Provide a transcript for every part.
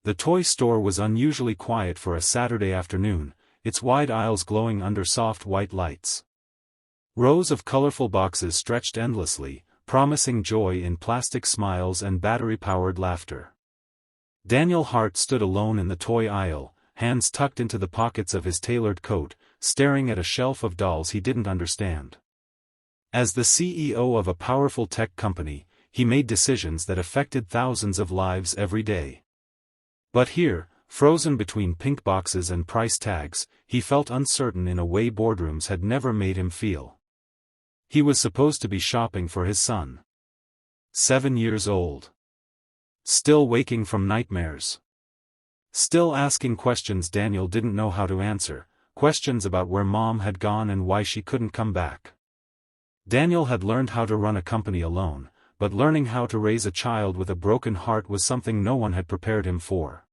The toy store was unusually quiet for a Saturday afternoon, its wide aisles glowing under soft white lights. Rows of colorful boxes stretched endlessly, promising joy in plastic smiles and battery-powered laughter. Daniel Hart stood alone in the toy aisle, hands tucked into the pockets of his tailored coat, staring at a shelf of dolls he didn't understand. As the CEO of a powerful tech company, he made decisions that affected thousands of lives every day. But here, frozen between pink boxes and price tags, he felt uncertain in a way boardrooms had never made him feel. He was supposed to be shopping for his son. 7 years old. Still waking from nightmares. Still asking questions Daniel didn't know how to answer, questions about where mom had gone and why she couldn't come back. Daniel had learned how to run a company alone, but learning how to raise a child with a broken heart was something no one had prepared him for.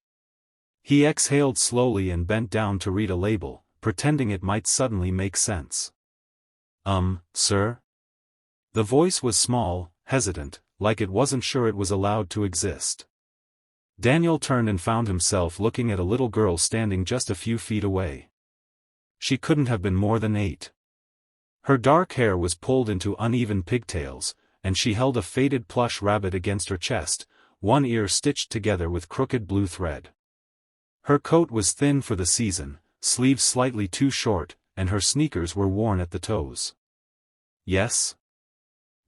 He exhaled slowly and bent down to read a label, pretending it might suddenly make sense. Sir? The voice was small, hesitant, like it wasn't sure it was allowed to exist. Daniel turned and found himself looking at a little girl standing just a few feet away. She couldn't have been more than 8. Her dark hair was pulled into uneven pigtails, and she held a faded plush rabbit against her chest, one ear stitched together with crooked blue thread. Her coat was thin for the season, sleeves slightly too short, and her sneakers were worn at the toes. Yes?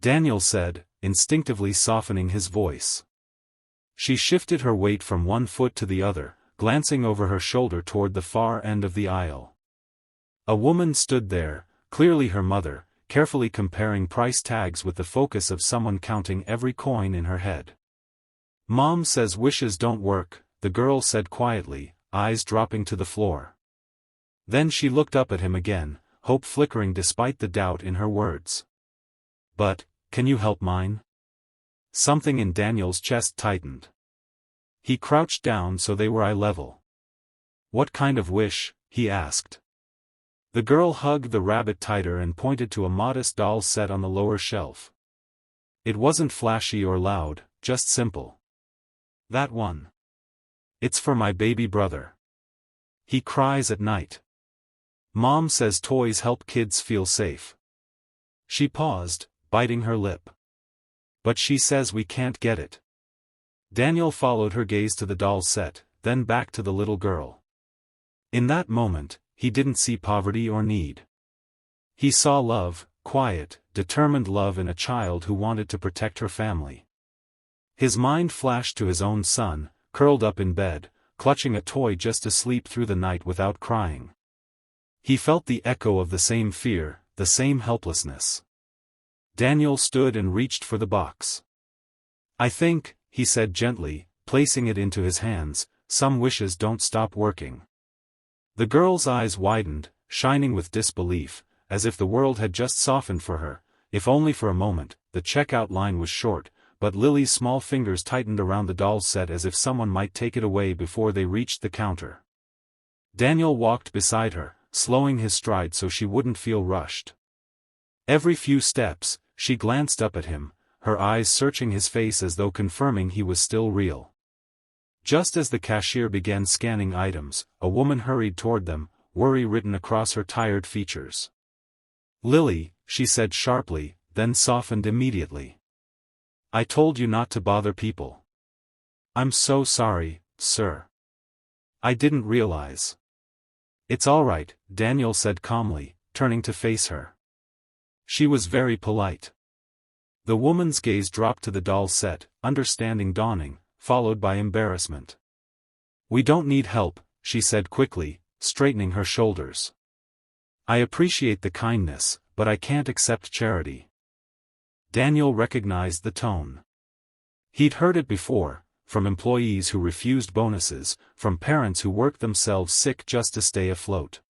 Daniel said, instinctively softening his voice. She shifted her weight from one foot to the other, glancing over her shoulder toward the far end of the aisle. A woman stood there, clearly her mother, carefully comparing price tags with the focus of someone counting every coin in her head. Mom says wishes don't work, the girl said quietly, eyes dropping to the floor. Then she looked up at him again, hope flickering despite the doubt in her words. But, can you help mine? Something in Daniel's chest tightened. He crouched down so they were eye level. What kind of wish? He asked. The girl hugged the rabbit tighter and pointed to a modest doll set on the lower shelf. It wasn't flashy or loud, just simple. That one. It's for my baby brother. He cries at night. Mom says toys help kids feel safe. She paused, biting her lip. But she says we can't get it. Daniel followed her gaze to the doll set, then back to the little girl. In that moment, he didn't see poverty or need. He saw love, quiet, determined love in a child who wanted to protect her family. His mind flashed to his own son, curled up in bed, clutching a toy just to sleep through the night without crying. He felt the echo of the same fear, the same helplessness. Daniel stood and reached for the box. I think, he said gently, placing it into his hands, some wishes don't stop working. The girl's eyes widened, shining with disbelief, as if the world had just softened for her, if only for a moment. The checkout line was short, but Lily's small fingers tightened around the doll set as if someone might take it away before they reached the counter. Daniel walked beside her, slowing his stride so she wouldn't feel rushed. Every few steps, she glanced up at him, her eyes searching his face as though confirming he was still real. Just as the cashier began scanning items, a woman hurried toward them, worry written across her tired features. Lily, she said sharply, then softened immediately. I told you not to bother people. I'm so sorry, sir. I didn't realize. It's all right, Daniel said calmly, turning to face her. She was very polite. The woman's gaze dropped to the doll set, understanding dawning, followed by embarrassment. We don't need help, she said quickly, straightening her shoulders. I appreciate the kindness, but I can't accept charity. Daniel recognized the tone. He'd heard it before, from employees who refused bonuses, from parents who worked themselves sick just to stay afloat.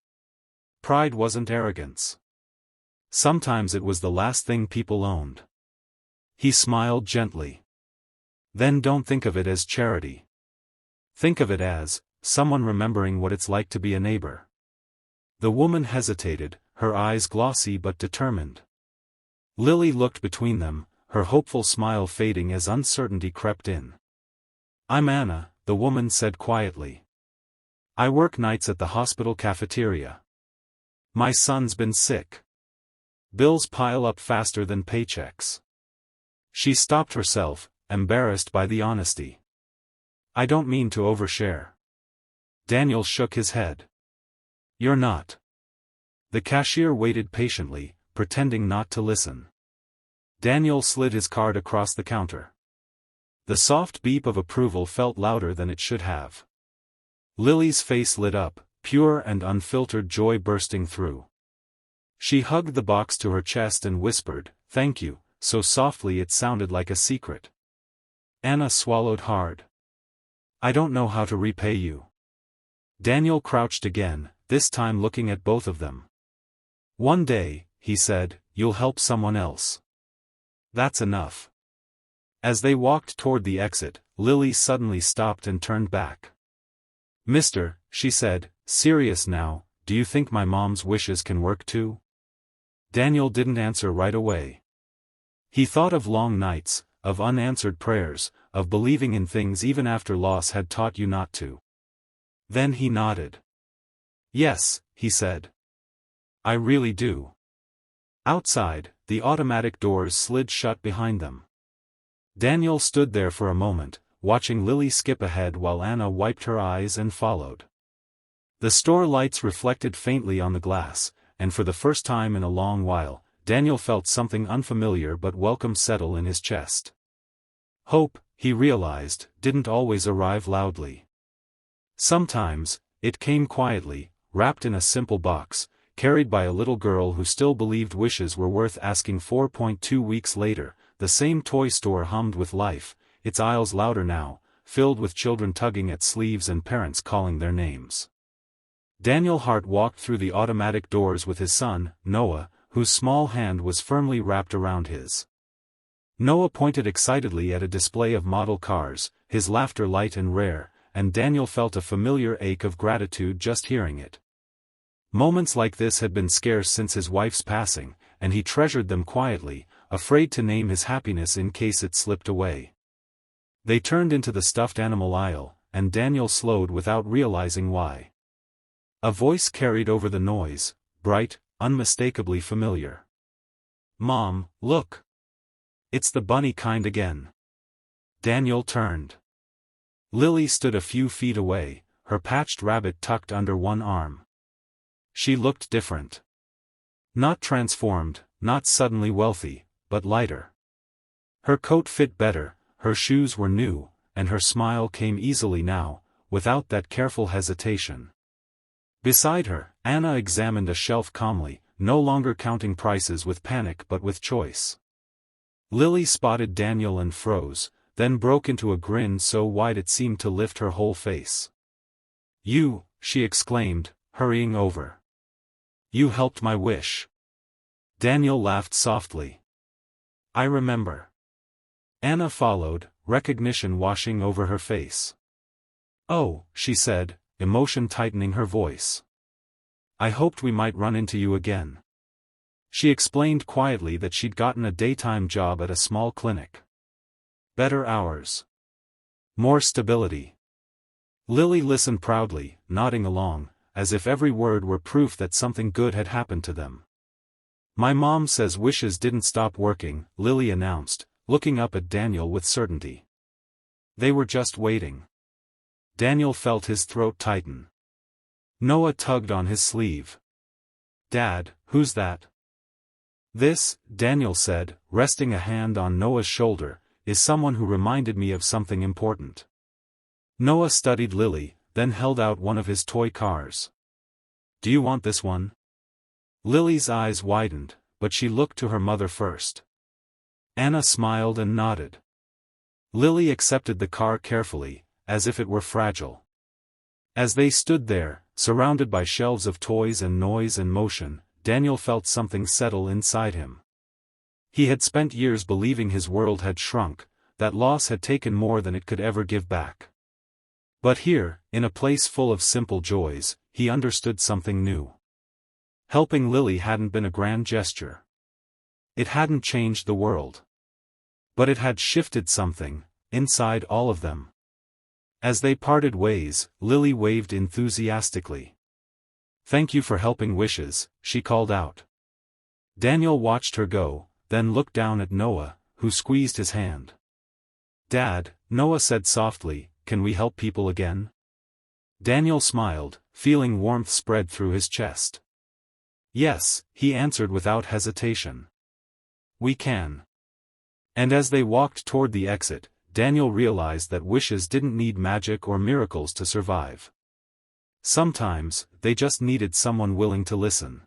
Pride wasn't arrogance. Sometimes it was the last thing people owned. He smiled gently. Then don't think of it as charity. Think of it as someone remembering what it's like to be a neighbor. The woman hesitated, her eyes glossy but determined. Lily looked between them, her hopeful smile fading as uncertainty crept in. I'm Anna, the woman said quietly. I work nights at the hospital cafeteria. My son's been sick. Bills pile up faster than paychecks. She stopped herself, embarrassed by the honesty. I don't mean to overshare. Daniel shook his head. You're not. The cashier waited patiently, pretending not to listen. Daniel slid his card across the counter. The soft beep of approval felt louder than it should have. Lily's face lit up, pure and unfiltered joy bursting through. She hugged the box to her chest and whispered, "Thank you," so softly it sounded like a secret. Anna swallowed hard. I don't know how to repay you. Daniel crouched again, this time looking at both of them. One day, he said, you'll help someone else. That's enough. As they walked toward the exit, Lily suddenly stopped and turned back. Mister, she said, serious now, do you think my mom's wishes can work too? Daniel didn't answer right away. He thought of long nights, of unanswered prayers, of believing in things even after loss had taught you not to. Then he nodded. Yes, he said. I really do. Outside, the automatic doors slid shut behind them. Daniel stood there for a moment, watching Lily skip ahead while Anna wiped her eyes and followed. The store lights reflected faintly on the glass, and for the first time in a long while, Daniel felt something unfamiliar but welcome settle in his chest. Hope, he realized, didn't always arrive loudly. Sometimes, it came quietly, wrapped in a simple box, carried by a little girl who still believed wishes were worth asking. 4.2 weeks later, the same toy store hummed with life, its aisles louder now, filled with children tugging at sleeves and parents calling their names. Daniel Hart walked through the automatic doors with his son, Noah, whose small hand was firmly wrapped around his. Noah pointed excitedly at a display of model cars, his laughter light and rare, and Daniel felt a familiar ache of gratitude just hearing it. Moments like this had been scarce since his wife's passing, and he treasured them quietly, afraid to name his happiness in case it slipped away. They turned into the stuffed animal aisle, and Daniel slowed without realizing why. A voice carried over the noise, bright, unmistakably familiar. Mom, look! It's the bunny kind again. Daniel turned. Lily stood a few feet away, her patched rabbit tucked under one arm. She looked different. Not transformed, not suddenly wealthy, but lighter. Her coat fit better, her shoes were new, and her smile came easily now, without that careful hesitation. Beside her, Anna examined a shelf calmly, no longer counting prices with panic but with choice. Lily spotted Daniel and froze, then broke into a grin so wide it seemed to lift her whole face. You, she exclaimed, hurrying over. You helped my wish. Daniel laughed softly. I remember. Anna followed, recognition washing over her face. Oh, she said, emotion tightening her voice. I hoped we might run into you again. She explained quietly that she'd gotten a daytime job at a small clinic. Better hours. More stability. Lily listened proudly, nodding along, as if every word were proof that something good had happened to them. My mom says wishes didn't stop working, Lily announced, looking up at Daniel with certainty. They were just waiting. Daniel felt his throat tighten. Noah tugged on his sleeve. Dad, who's that? This, Daniel said, resting a hand on Noah's shoulder, is someone who reminded me of something important. Noah studied Lily, then held out one of his toy cars. Do you want this one? Lily's eyes widened, but she looked to her mother first. Anna smiled and nodded. Lily accepted the car carefully, as if it were fragile. As they stood there, surrounded by shelves of toys and noise and motion, Daniel felt something settle inside him. He had spent years believing his world had shrunk, that loss had taken more than it could ever give back. But here, in a place full of simple joys, he understood something new. Helping Lily hadn't been a grand gesture. It hadn't changed the world. But it had shifted something, inside all of them. As they parted ways, Lily waved enthusiastically. "Thank you for helping Wishes," she called out. Daniel watched her go, then looked down at Noah, who squeezed his hand. "Dad," Noah said softly, "can we help people again?" Daniel smiled, feeling warmth spread through his chest. "Yes," he answered without hesitation. "We can." And as they walked toward the exit, Daniel realized that wishes didn't need magic or miracles to survive. Sometimes, they just needed someone willing to listen.